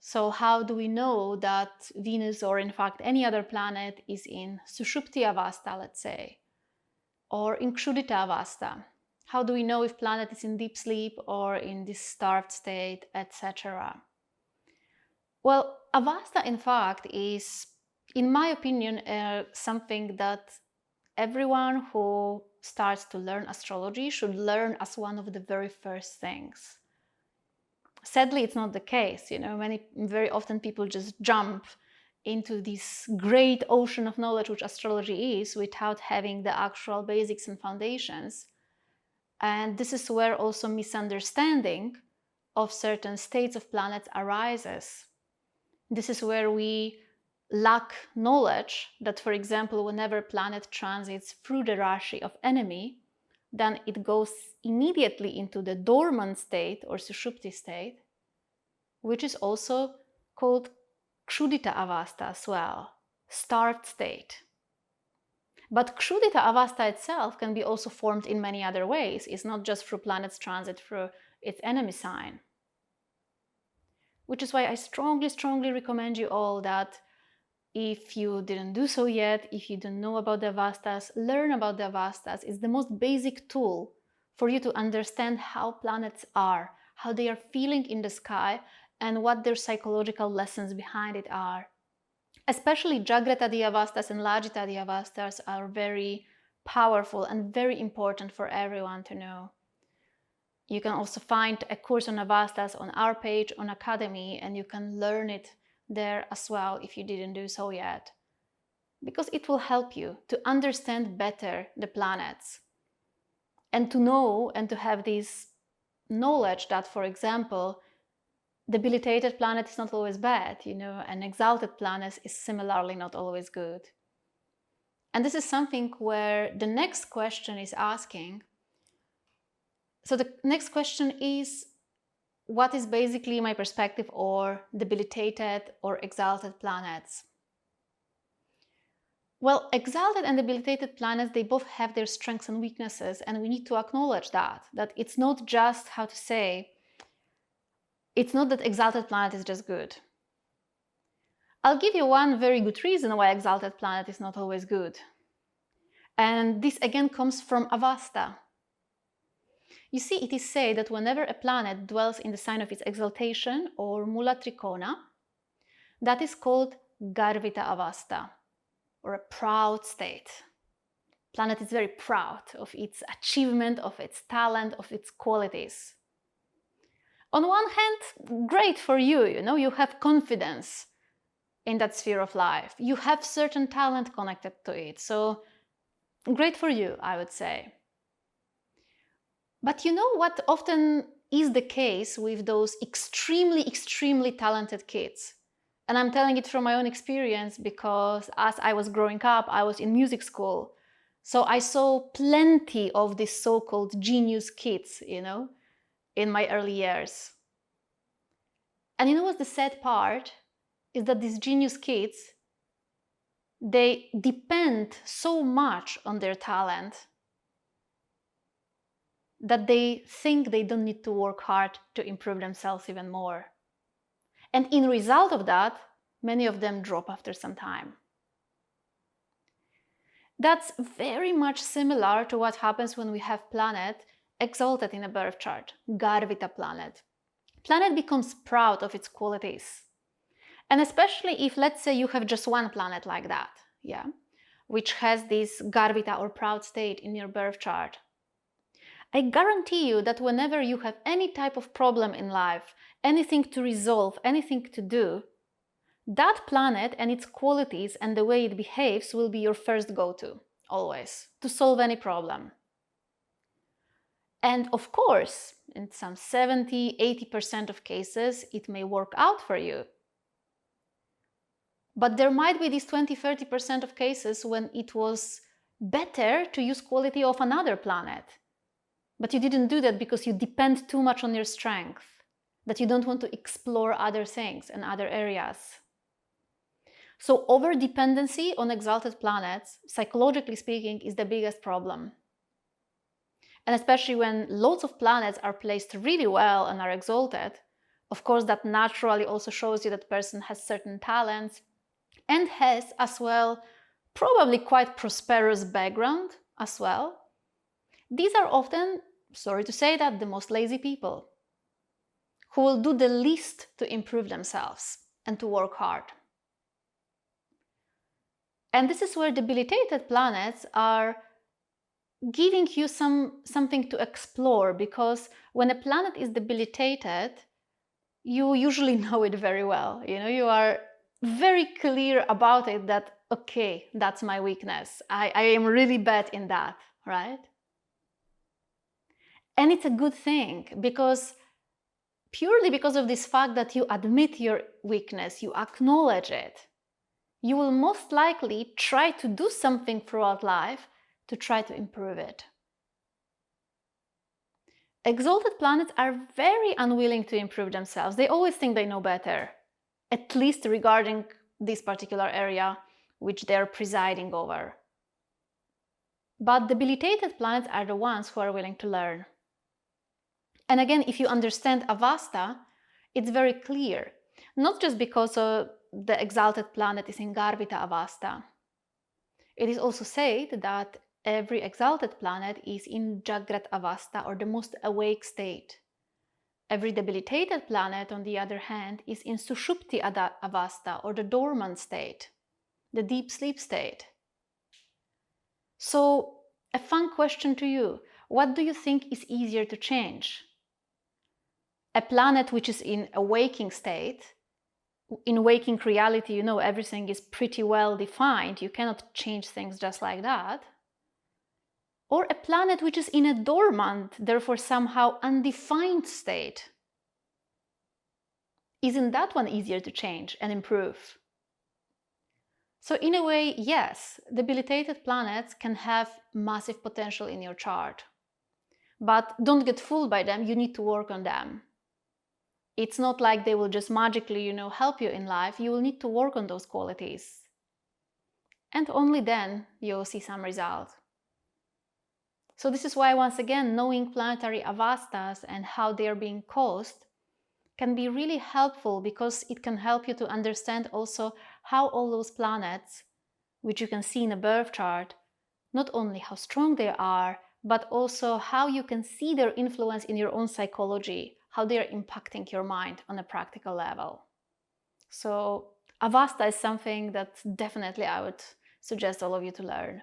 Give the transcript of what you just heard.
So how do we know that Venus, or in fact any other planet, is in Sushupti Avastha, let's say, or in Kshudita Avastha? How do we know if planet is in deep sleep or in this starved state, etc.? Well, Avastha, in fact, is, in my opinion, something that everyone who starts to learn astrology should learn as one of the very first things. Sadly, it's not the case. Very often people just jump into this great ocean of knowledge which astrology is without having the actual basics and foundations. And this is where also misunderstanding of certain states of planets arises. This is where we lack knowledge that, for example, whenever a planet transits through the Rashi of enemy, then it goes immediately into the dormant state or Sushupti state, which is also called Kshudita Avastha as well, starved state. But Kshudita Avastha itself can be also formed in many other ways. It's not just through planets transit through its enemy sign. Which is why I strongly, strongly recommend you all that if you didn't do so yet, if you don't know about the avastas, learn about the avastas. It's the most basic tool for you to understand how planets are, how they are feeling in the sky, and what their psychological lessons behind it are. Especially Jagrata Avastas and Lajita Avastas are very powerful and very important for everyone to know. You can also find a course on Avastas on our page on Academy, and you can learn it there as well if you didn't do so yet. Because it will help you to understand better the planets and to know and to have this knowledge that, for example, debilitated planet is not always bad, and exalted planet is similarly not always good. And this is something where the next question is asking. So the next question is, what is basically my perspective or debilitated or exalted planets? Well, exalted and debilitated planets, they both have their strengths and weaknesses, and we need to acknowledge that it's not just, how to say, it's not that exalted planet is just good. I'll give you one very good reason why exalted planet is not always good. And this again comes from Avastha. You see, it is said that whenever a planet dwells in the sign of its exaltation or Mula Trikona, that is called Garvita Avastha, or a proud state. Planet is very proud of its achievement, of its talent, of its qualities. On one hand, great for you, you have confidence in that sphere of life. You have certain talent connected to it, so great for you, I would say. But you know what often is the case with those extremely, extremely talented kids? And I'm telling it from my own experience because as I was growing up, I was in music school. So I saw plenty of these so-called genius kids, in my early years. And you know what's the sad part? Is that these genius kids, they depend so much on their talent that they think they don't need to work hard to improve themselves even more. And in result of that, many of them drop after some time. That's very much similar to what happens when we have planet exalted in a birth chart, Garvita planet. Planet becomes proud of its qualities. And especially if, let's say, you have just one planet like that, which has this Garvita or proud state in your birth chart. I guarantee you that whenever you have any type of problem in life, anything to resolve, anything to do, that planet and its qualities and the way it behaves will be your first go-to, always, to solve any problem. And of course, in some 70-80% of cases, it may work out for you. But there might be these 20-30% of cases when it was better to use quality of another planet. But you didn't do that because you depend too much on your strength, that you don't want to explore other things and other areas. So over-dependency on exalted planets, psychologically speaking, is the biggest problem. And especially when lots of planets are placed really well and are exalted, Of course, that naturally also shows you that person has certain talents and has as well probably quite prosperous background as well. These are often, sorry to say that, the most lazy people who will do the least to improve themselves and to work hard. And this is where debilitated planets are giving you something to explore, because when a planet is debilitated, you usually know it very well. You are very clear about it, that, okay, that's my weakness. I am really bad in that, right? And it's a good thing, because purely because of this fact that you admit your weakness, you acknowledge it, you will most likely try to do something throughout life to try to improve it. Exalted planets are very unwilling to improve themselves. They always think they know better, at least regarding this particular area which they're presiding over. But debilitated planets are the ones who are willing to learn. And again, if you understand Avastha, it's very clear. Not just because the exalted planet is in Garbita Avastha. It is also said that every exalted planet is in Jagrat Avastha, or the most awake state. Every debilitated planet, on the other hand, is in Sushupti Avastha, or the dormant state, the deep sleep state. So, a fun question to you: what do you think is easier to change? A planet which is in a waking state. In waking reality, everything is pretty well defined. You cannot change things just like that. Or a planet which is in a dormant, therefore somehow undefined state. Isn't that one easier to change and improve? So in a way, yes, debilitated planets can have massive potential in your chart. But don't get fooled by them, you need to work on them. It's not like they will just magically, help you in life. You will need to work on those qualities. And only then you'll see some result. So this is why, once again, knowing planetary avastas and how they are being caused can be really helpful, because it can help you to understand also how all those planets, which you can see in a birth chart, not only how strong they are, but also how you can see their influence in your own psychology, how they are impacting your mind on a practical level. So Avastha is something that definitely I would suggest all of you to learn.